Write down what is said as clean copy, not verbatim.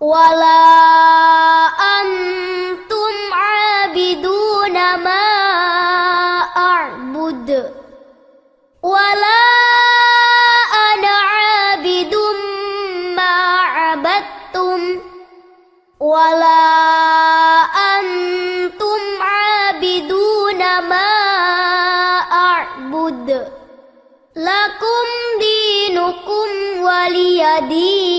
ولا أنتم عابدون ما أعبد ولا أنا عابد ما عبدتم ولا أنتم عابدون ما أعبد لكم دينكم ولي دين